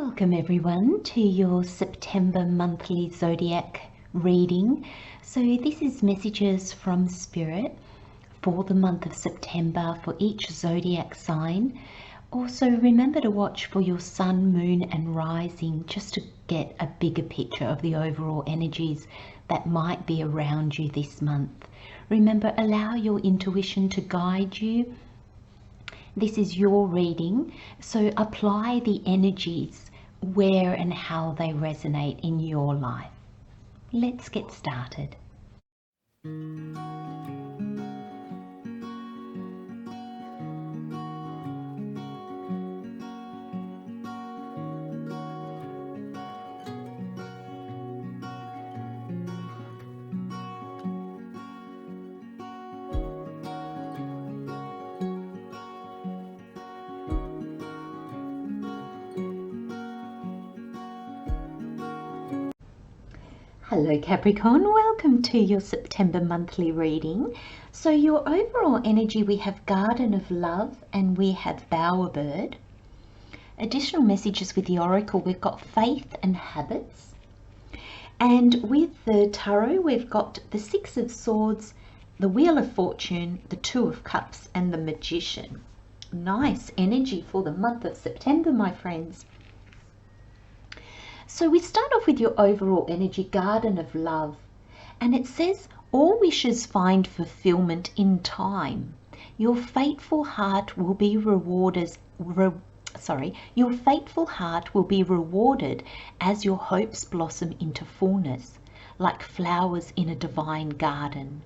Welcome everyone to your September monthly zodiac reading. So this is messages from Spirit for the month of September for each zodiac sign. Also remember to watch for your sun, moon and rising just to get a bigger picture of the overall energies that might be around you this month. Remember, allow your intuition to guide you. This is your reading, so apply the energies where and how they resonate in your life. Let's get started. Hello Capricorn, welcome to your September monthly reading. So your overall energy, we have Garden of Love and we have Bowerbird. Additional messages with the Oracle, we've got Faith and Habits. And with the Tarot, we've got the Six of Swords, the Wheel of Fortune, the Two of Cups and the Magician. Nice energy for the month of September, my friends. So we start off with your overall energy, Garden of Love, and it says, all wishes find fulfillment in time. Your faithful heart will be rewarded. Your faithful heart will be rewarded as your hopes blossom into fullness, like flowers in a divine garden.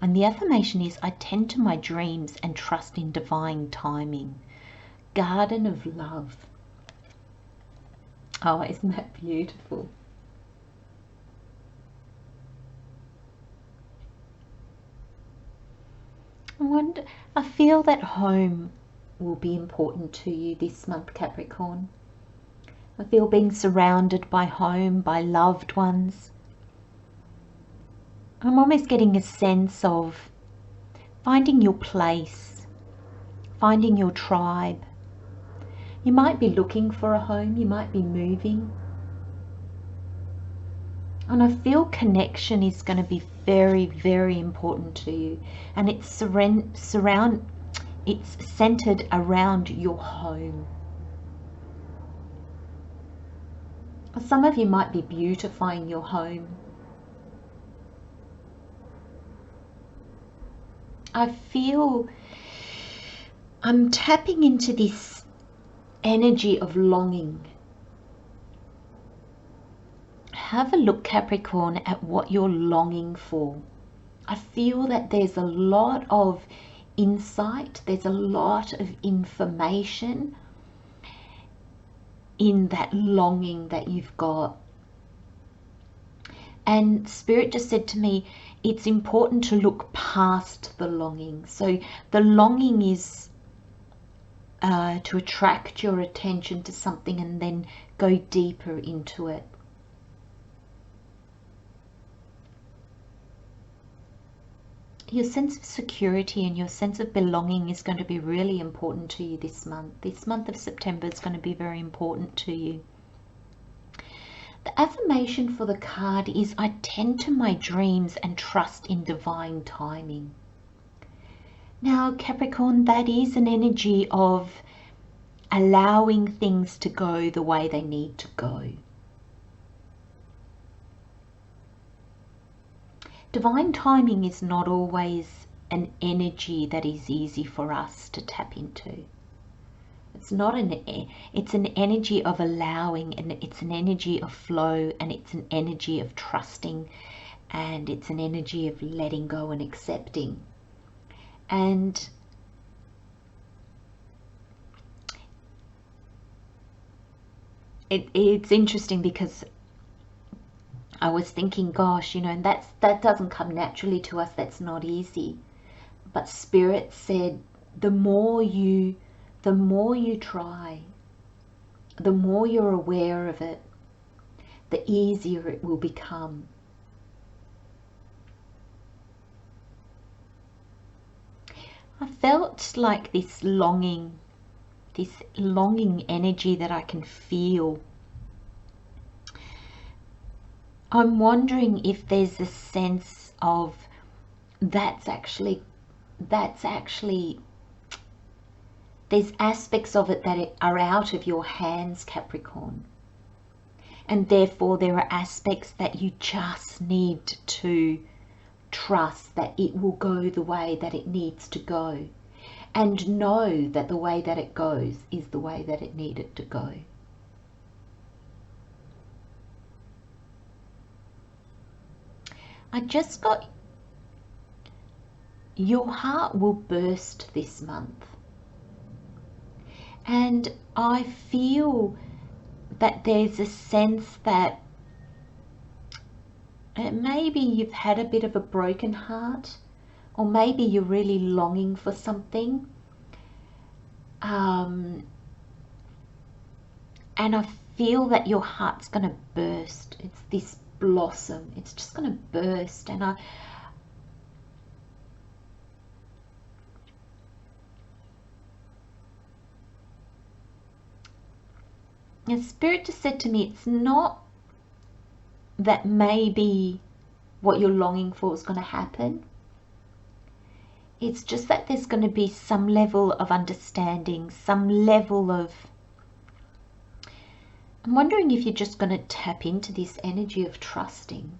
And the affirmation is, I tend to my dreams and trust in divine timing. Garden of Love. Oh, isn't that beautiful? I feel that home will be important to you this month, Capricorn. I feel being surrounded by home, by loved ones. I'm almost getting a sense of finding your place, finding your tribe. You might be looking for a home, you might be moving. And I feel connection is going to be very, very important to you. And it's centered around your home. Some of you might be beautifying your home. I feel I'm tapping into this energy of longing. Have a look, Capricorn, at what you're longing for. I feel that there's a lot of insight, there's a lot of information in that longing that you've got. And Spirit just said to me, it's important to look past the longing. So the longing is to attract your attention to something and then go deeper into it. Your sense of security and your sense of belonging is going to be really important to you this month. This month of September is going to be very important to you. The affirmation for the card is, I tend to my dreams and trust in divine timing. Now, Capricorn, that is an energy of allowing things to go the way they need to go. Divine timing is not always an energy that is easy for us to tap into. It's an energy of allowing, and it's an energy of flow, and it's an energy of trusting, and it's an energy of letting go and accepting. And it's interesting because I was thinking, gosh, you know, and that doesn't come naturally to us. That's not easy. But Spirit said, the more you try, the more you're aware of it, the easier it will become. I felt like this longing this longing energy that I can feel. I'm wondering if there's a sense of that's actually there's aspects of it that are out of your hands, Capricorn. And therefore there are aspects that you just need to trust that it will go the way that it needs to go. And know that the way that it goes is the way that it needed to go. I just got, your heart will burst this month. And I feel that there's a sense that maybe you've had a bit of a broken heart, or maybe you're really longing for something. And I feel that your heart's going to burst. It's this blossom. It's just going to burst. And Spirit just said to me, it's not that maybe what you're longing for is going to happen. It's just that there's going to be some level of understanding, some level of... I'm wondering if you're just going to tap into this energy of trusting,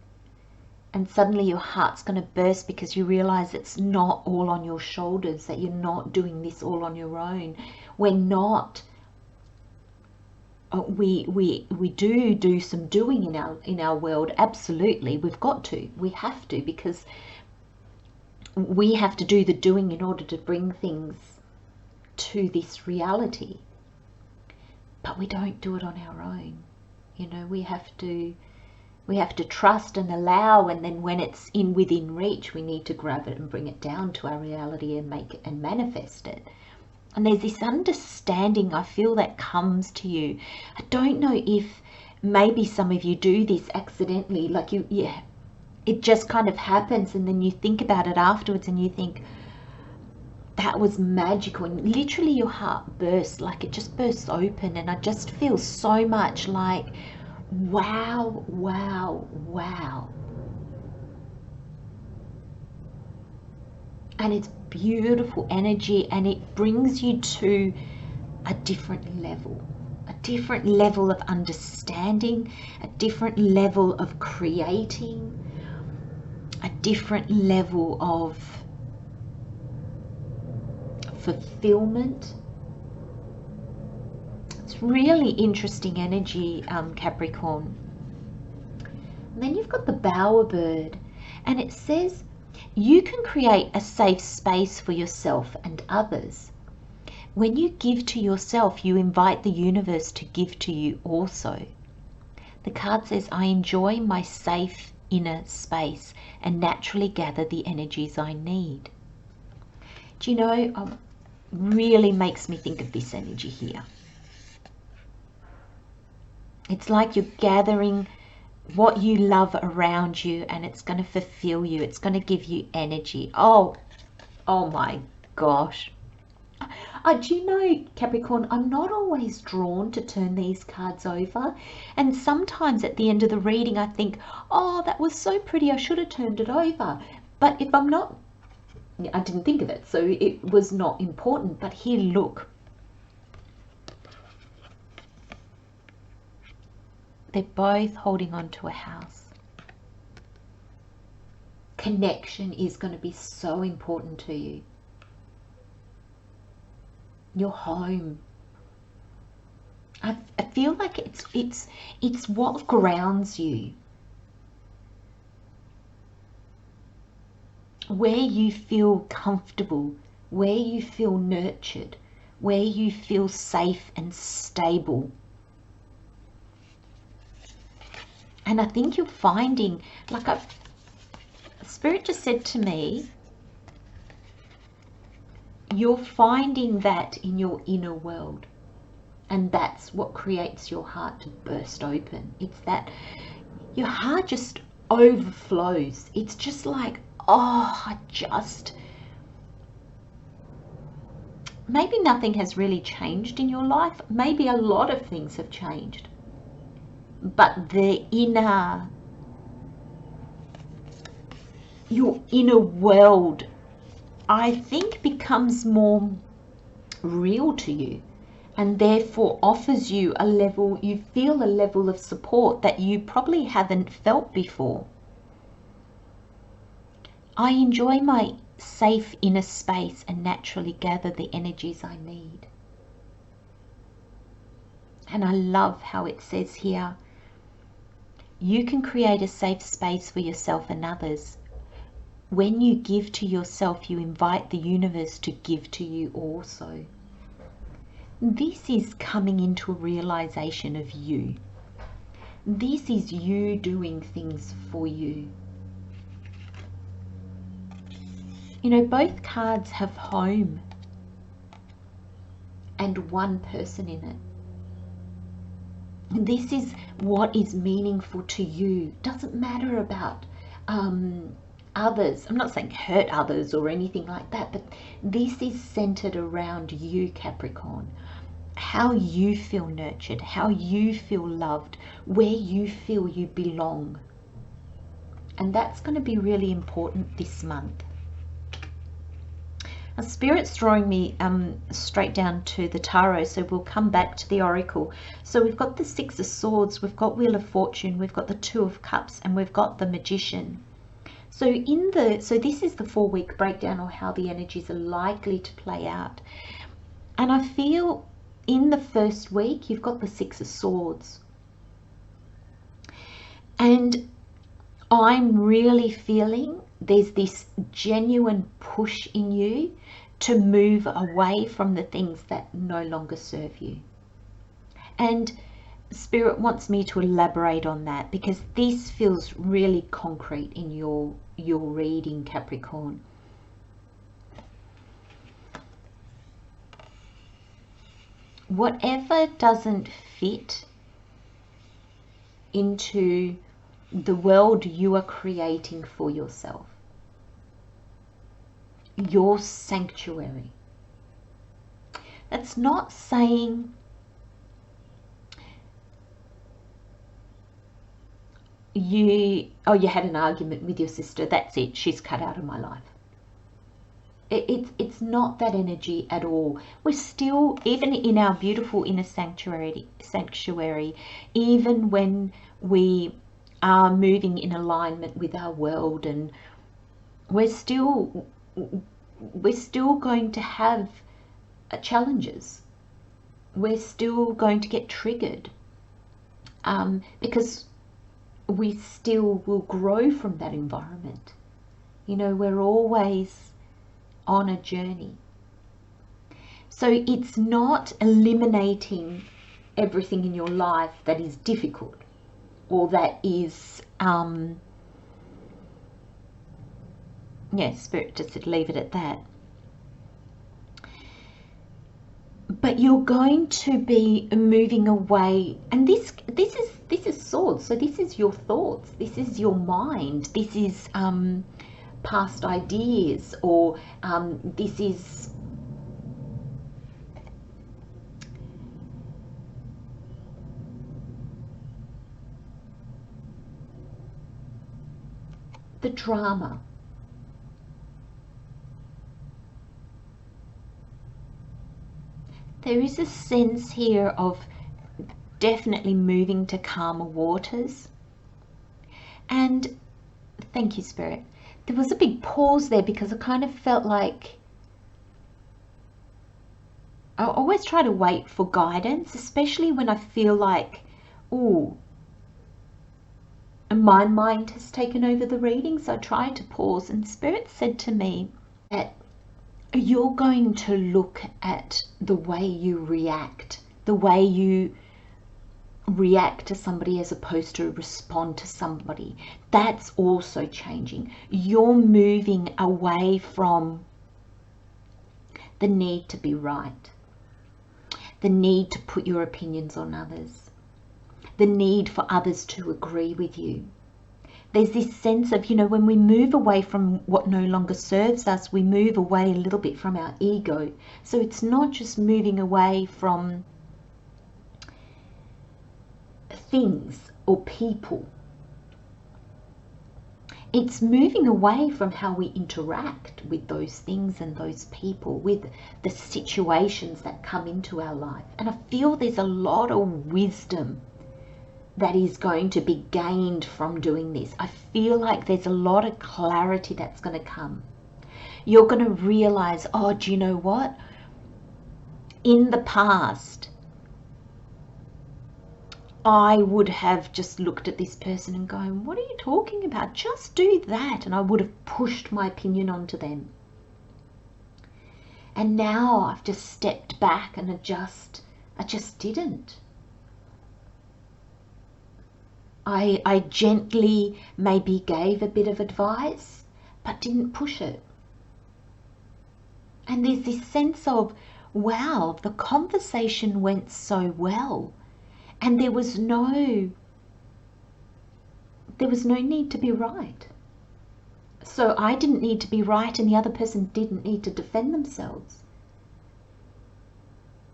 and suddenly your heart's going to burst because you realize it's not all on your shoulders, that you're not doing this all on your own. We're not. We do some doing in our world. Absolutely, we've got to. We have to, because we have to do the doing in order to bring things to this reality. But we don't do it on our own. You know, we have to trust and allow, and then when it's within reach, we need to grab it and bring it down to our reality and make it and manifest it. And there's this understanding, I feel, that comes to you. I don't know if maybe some of you do this accidentally, like it just kind of happens, and then you think about it afterwards and you think, that was magical, and literally your heart bursts, like it just bursts open. And I just feel so much like, wow, wow, wow. And it's beautiful energy, and it brings you to a different level of understanding, a different level of creating, a different level of fulfillment. It's really interesting energy, Capricorn. And then you've got the bowerbird, and it says you can create a safe space for yourself and others. When you give to yourself, you invite the universe to give to you also. The card says, I enjoy my safe inner space and naturally gather the energies I need. Do you know, really makes me think of this energy here. It's like you're gathering what you love around you, and it's going to fulfill you. It's going to give you energy. Oh my gosh. Do you know, Capricorn, I'm not always drawn to turn these cards over. And sometimes at the end of the reading, I think, oh, that was so pretty, I should have turned it over. But if I'm not, I didn't think of it, so it was not important. But here, look. They're both holding on to a house. Connection is going to be so important to you. Your home. I feel like it's what grounds you. Where you feel comfortable, where you feel nurtured, where you feel safe and stable. And I think you're finding, like Spirit just said to me, you're finding that in your inner world. And that's what creates your heart to burst open. It's that your heart just overflows. It's just like, oh, maybe nothing has really changed in your life. Maybe a lot of things have changed. But your inner world, I think, becomes more real to you, and therefore offers you a level, you feel a level of support that you probably haven't felt before. I enjoy my safe inner space and naturally gather the energies I need. And I love how it says here, you can create a safe space for yourself and others. When you give to yourself, you invite the universe to give to you also. This is coming into a realization of you. This is you doing things for you. You know, both cards have home and one person in it. This is what is meaningful to you. Doesn't matter about others. I'm not saying hurt others or anything like that, but this is centered around you, Capricorn. How you feel nurtured, how you feel loved, where you feel you belong. And that's going to be really important this month. Now, Spirit's drawing me straight down to the tarot, so we'll come back to the oracle. So we've got the Six of Swords, we've got Wheel of Fortune, we've got the Two of Cups, and we've got the Magician. So this is the 4-week breakdown, or how the energies are likely to play out. And I feel in the first week you've got the Six of Swords, and I'm really feeling there's this genuine push in you to move away from the things that no longer serve you. And Spirit wants me to elaborate on that, because this feels really concrete in your reading, Capricorn. Whatever doesn't fit into the world you are creating for yourself, your sanctuary. That's not saying you had an argument with your sister, that's it, she's cut out of my life. It's not that energy at all. We're still, even in our beautiful inner sanctuary, even when we are moving in alignment with our world, and we're still going to have challenges. We're still going to get triggered, because we still will grow from that environment. You know, we're always on a journey. So it's not eliminating everything in your life that is difficult, or that is Spirit just said leave it at that. But you're going to be moving away, and this is swords, so this is your thoughts, this is your mind, this is past ideas, or this is the drama. There is a sense here of definitely moving to calmer waters. And thank you, Spirit. There was a big pause there, because I kind of felt like I always try to wait for guidance, especially when I feel like, ooh, my mind has taken over the reading. So I tried to pause, and Spirit said to me that you're going to look at the way you react, the way you react to somebody as opposed to respond to somebody. That's also changing. You're moving away from the need to be right, the need to put your opinions on others, the need for others to agree with you. There's this sense of, you know, when we move away from what no longer serves us, we move away a little bit from our ego. So it's not just moving away from things or people. It's moving away from how we interact with those things and those people, with the situations that come into our life. And I feel there's a lot of wisdom that is going to be gained from doing this. I feel like there's a lot of clarity that's going to come. You're going to realize, oh, do you know what? In the past, I would have just looked at this person and going, what are you talking about? Just do that. And I would have pushed my opinion onto them. And now I've just stepped back and I just didn't. I gently maybe gave a bit of advice, but didn't push it. And there's this sense of, wow, the conversation went so well. And there was no need to be right. So I didn't need to be right and the other person didn't need to defend themselves.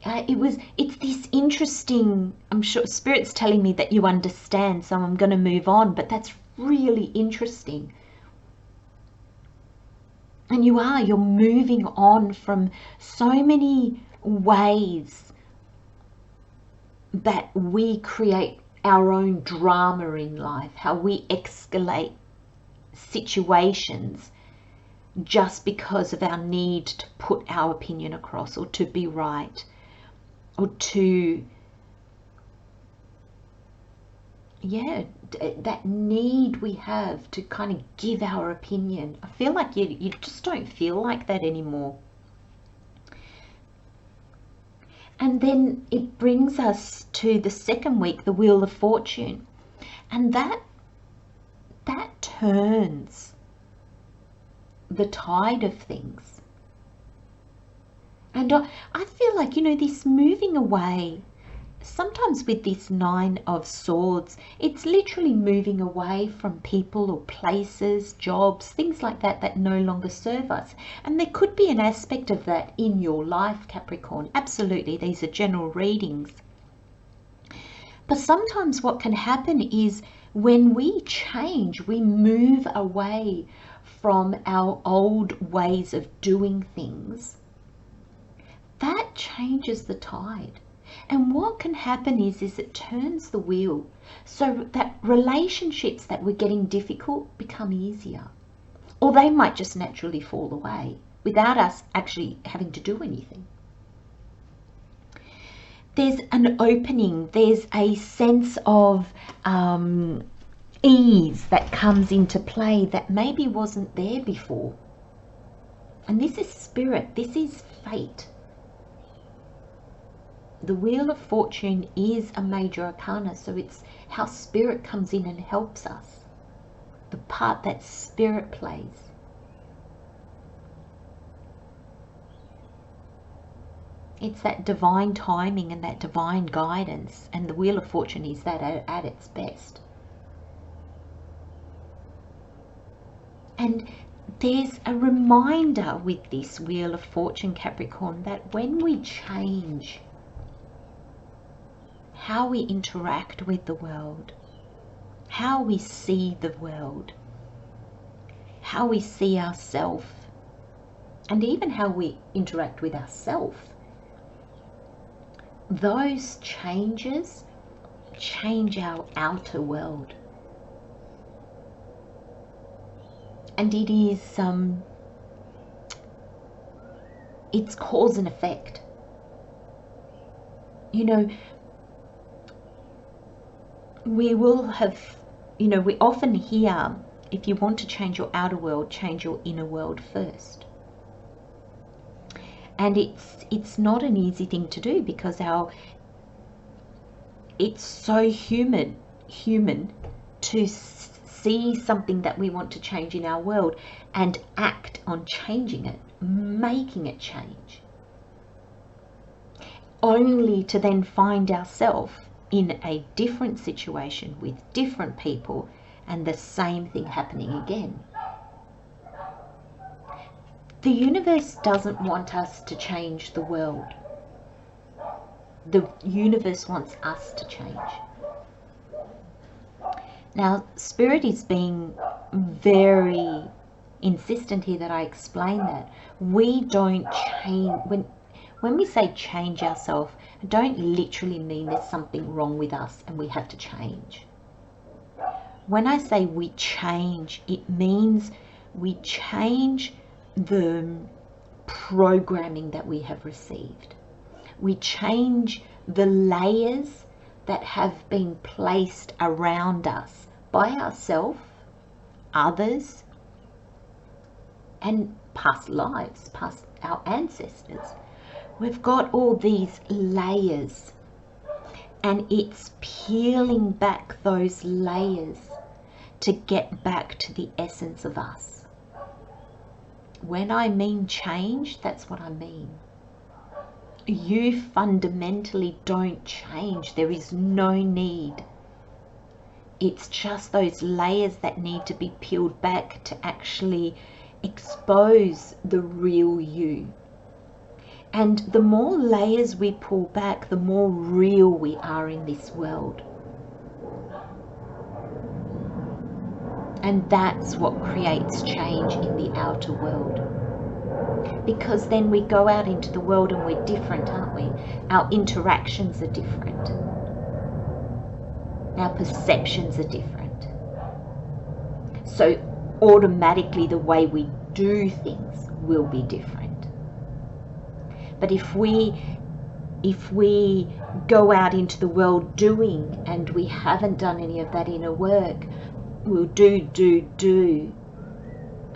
It's this interesting, I'm sure Spirit's telling me that you understand, so I'm going to move on, but that's really interesting. And you're moving on from so many ways that we create our own drama in life, how we escalate situations just because of our need to put our opinion across or to be right or to, that need we have to kind of give our opinion. I feel like you just don't feel like that anymore. And then it brings us to the second week, the Wheel of Fortune. And that turns the tide of things. And I feel like, this moving away, sometimes with this Nine of Swords, it's literally moving away from people or places, jobs, things like that no longer serve us. And there could be an aspect of that in your life, Capricorn. Absolutely, these are general readings. But sometimes what can happen is when we change, we move away from our old ways of doing things. That changes the tide. And what can happen is it turns the wheel so that relationships that were getting difficult become easier. Or they might just naturally fall away without us actually having to do anything. There's an opening, there's a sense of ease that comes into play that maybe wasn't there before. And this is Spirit, this is fate. The Wheel of Fortune is a major arcana, so it's how Spirit comes in and helps us. The part that Spirit plays. It's that divine timing and that divine guidance, and the Wheel of Fortune is that at its best. And there's a reminder with this Wheel of Fortune, Capricorn, that when we change how we interact with the world, how we see the world, how we see ourselves, and even how we interact with ourselves, those changes change our outer world. And it is, it's cause and effect. We will have, we often hear, if you want to change your outer world, change your inner world first. And it's not an easy thing to do because it's so human to see something that we want to change in our world and act on changing it, making it change, only to then find ourselves in a different situation with different people and the same thing happening again. The universe doesn't want us to change the world. The universe wants us to change. Now, Spirit is being very insistent here that I explain that. We don't change. When we say change ourselves, I don't literally mean there's something wrong with us and we have to change. When I say we change, it means we change the programming that we have received. We change the layers that have been placed around us by ourselves, others, and past lives, past our ancestors. We've got all these layers, and it's peeling back those layers to get back to the essence of us. When I mean change, that's what I mean. You fundamentally don't change. There is no need. It's just those layers that need to be peeled back to actually expose the real you. And the more layers we pull back, the more real we are in this world. And that's what creates change in the outer world. Because then we go out into the world and we're different, aren't we? Our interactions are different. Our perceptions are different. So automatically the way we do things will be different. But if we go out into the world doing, and we haven't done any of that inner work, we'll do,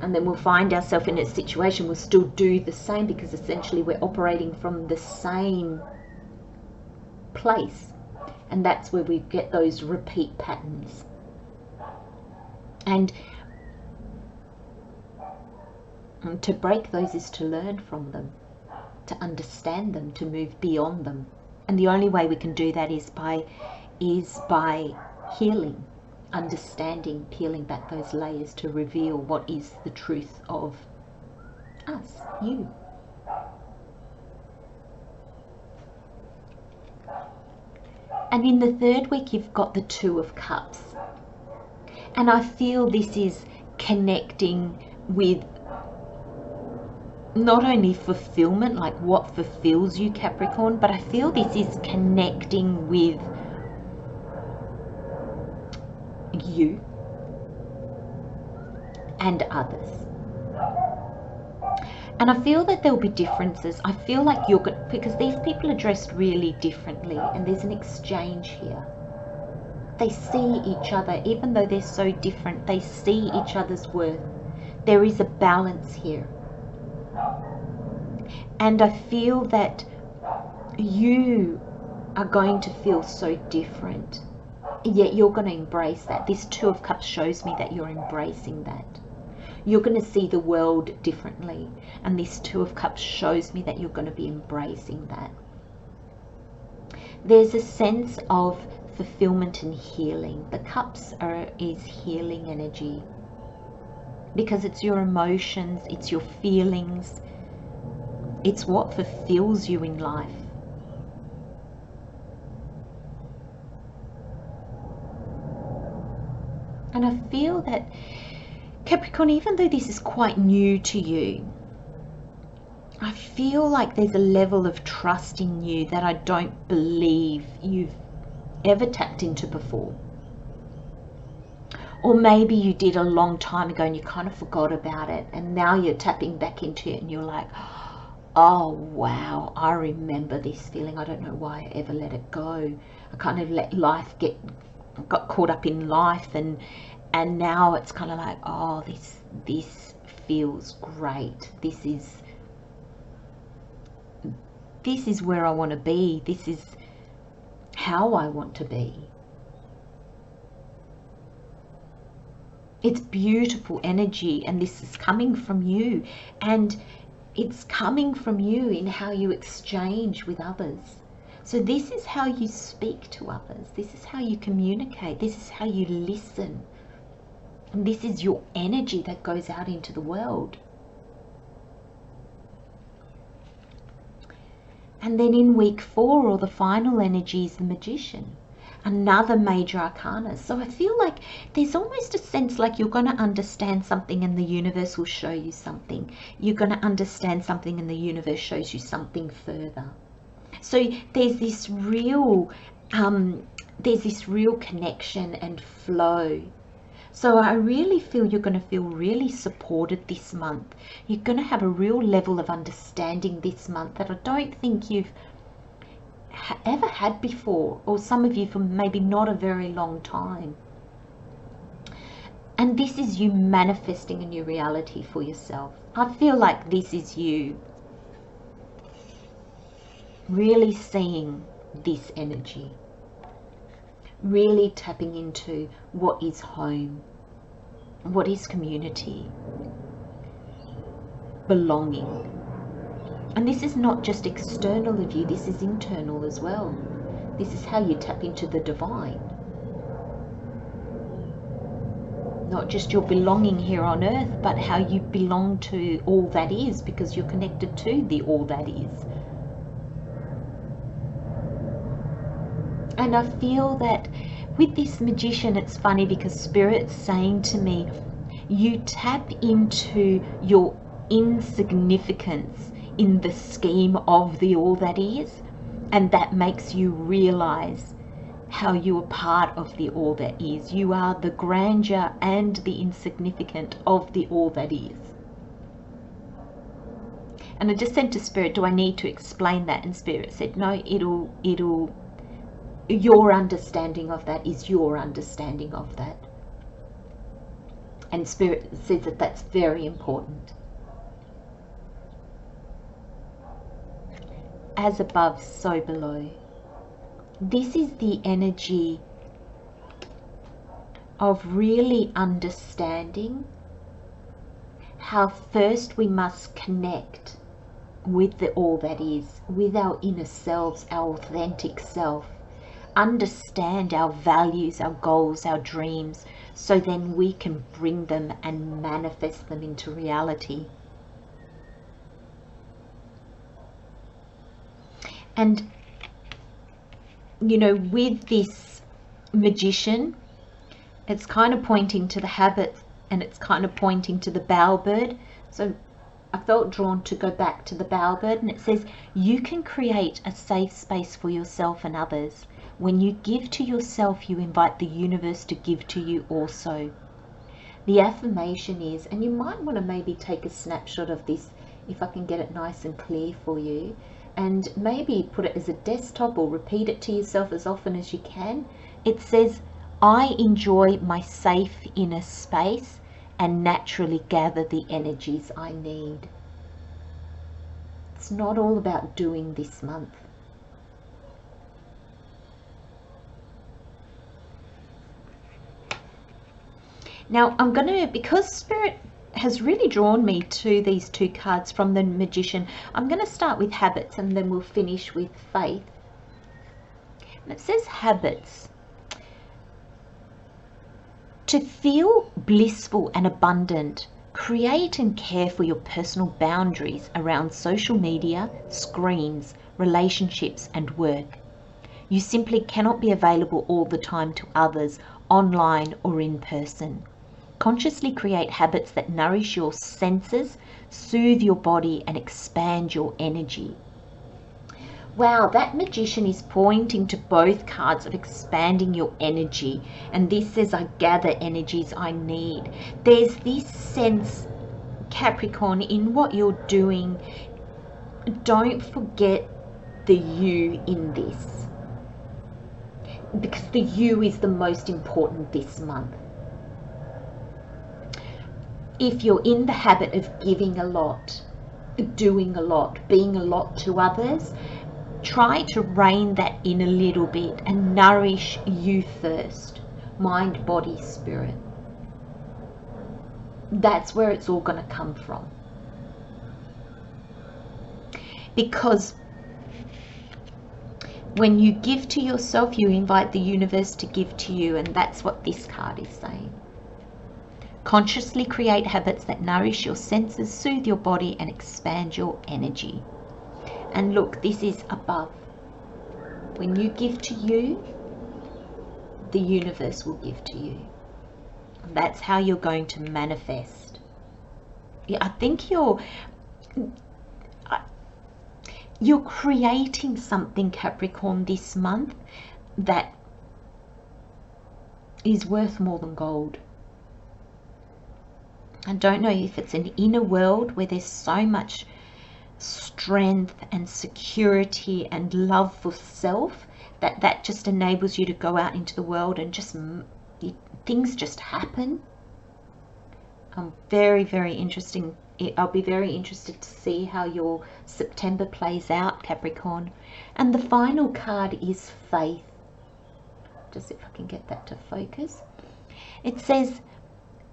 and then we'll find ourselves in a situation we'll still do the same, because essentially we're operating from the same place, and that's where we get those repeat patterns. And to break those is to learn from them, to understand them, to move beyond them. And the only way we can do that is by healing, understanding, peeling back those layers to reveal what is the truth of us, you. And in the third week, you've got the Two of Cups. And I feel this is connecting with not only fulfillment, like what fulfills you, Capricorn, but I feel this is connecting with you and others. And I feel that there'll be differences. I feel like you're good, because these people are dressed really differently, and there's an exchange here. They see each other, even though they're so different, they see each other's worth. There is a balance here. And I feel that you are going to feel so different, yet you're going to embrace that. This Two of Cups shows me that you're embracing that. You're going to see the world differently, and this Two of Cups shows me that you're going to be embracing that. There's a sense of fulfillment and healing. The Cups is healing energy, because it's your emotions, it's your feelings, it's what fulfills you in life. And I feel that, Capricorn, even though this is quite new to you, I feel like there's a level of trust in you that I don't believe you've ever tapped into before. Or maybe you did a long time ago and you kind of forgot about it, and now you're tapping back into it and you're like, oh wow, I remember this feeling. I don't know why I ever let it go. I kind of let life got caught up in life, and now it's kind of like, oh, this feels great. This is where I want to be. This is how I want to be. It's beautiful energy, and this is coming from you, and it's coming from you in how you exchange with others. So this is how you speak to others. This is how you communicate. This is how you listen. And this is your energy that goes out into the world. And then in week 4, or the final energy, is the Magician, another major arcana. So I feel like there's almost a sense like you're going to understand something and the universe will show you something. You're going to understand something and the universe shows you something further. So there's this real connection and flow. So I really feel you're going to feel really supported this month. You're going to have a real level of understanding this month that I don't think you've ever had before, or some of you for maybe not a very long time. And this is you manifesting a new reality for yourself. I feel like this is you really seeing this energy, really tapping into what is home, what is community, belonging. And this is not just external of you, this is internal as well. This is how you tap into the divine. Not just your belonging here on earth, but how you belong to all that is, because you're connected to the all that is. And I feel that with this Magician, it's funny because Spirit's saying to me, you tap into your insignificance in the scheme of the all that is, and that makes you realize how you are part of the all that is. You are the grandeur and the insignificant of the all that is. And I just said to Spirit, do I need to explain that? And Spirit said, no, your understanding of that is your understanding of that. And Spirit says that that's very important. As above, so below. This is the energy of really understanding how first we must connect with the all that is, with our inner selves, our authentic self. Understand our values, our goals, our dreams, so then we can bring them and manifest them into reality. And you know, with this Magician, it's kind of pointing to the habit, and it's kind of pointing to the bowerbird. So I felt drawn to go back to the bowerbird, and it says you can create a safe space for yourself and others. When you give to yourself, you invite the universe to give to you also. The affirmation is, and you might want to maybe take a snapshot of this if I can get it nice and clear for you, and maybe put it as a desktop or repeat it to yourself as often as you can. It says, I enjoy my safe inner space and naturally gather the energies I need. It's not all about doing this month. Now I'm going to, because Spirit has really drawn me to these two cards from the Magician, I'm going to start with habits and then we'll finish with faith. And it says habits. To feel blissful and abundant, create and care for your personal boundaries around social media, screens, relationships and work. You simply cannot be available all the time to others, online or in person. Consciously create habits that nourish your senses, soothe your body and expand your energy. Wow, that Magician is pointing to both cards of expanding your energy. And this says, I gather energies I need. There's this sense, Capricorn, in what you're doing, don't forget the you in this. Because the you is the most important this month. If you're in the habit of giving a lot, doing a lot, being a lot to others, try to rein that in a little bit and nourish you first. Mind, body, spirit. That's where it's all going to come from. Because when you give to yourself, you invite the universe to give to you, and that's what this card is saying. Consciously create habits that nourish your senses, soothe your body, and expand your energy. And look, this is above. When you give to you, the universe will give to you. That's how you're going to manifest. Yeah, I think you're creating something, Capricorn, this month that is worth more than gold. I don't know if it's an inner world where there's so much strength and security and love for self that just enables you to go out into the world and just things just happen. Very, very interesting. I'll be very interested to see how your September plays out, Capricorn. And the final card is faith. Just if I can get that to focus. It says,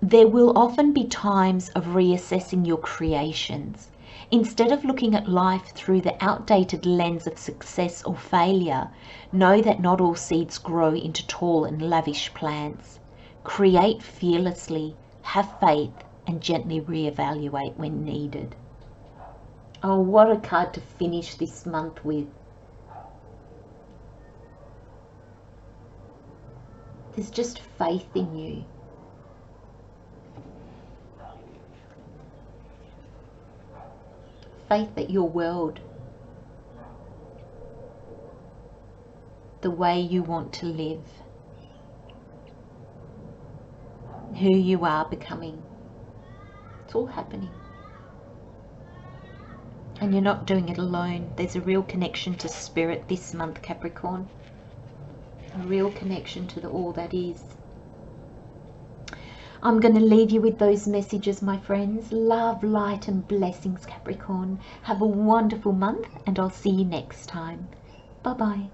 there will often be times of reassessing your creations. Instead of looking at life through the outdated lens of success or failure, know that not all seeds grow into tall and lavish plants. Create fearlessly, have faith, and gently reevaluate when needed. Oh, what a card to finish this month with. There's just faith in you. Faith that your world, the way you want to live, who you are becoming, it's all happening. And you're not doing it alone. There's a real connection to spirit this month, Capricorn. A real connection to the all that is. I'm going to leave you with those messages, my friends. Love, light, and blessings, Capricorn. Have a wonderful month, and I'll see you next time. Bye-bye.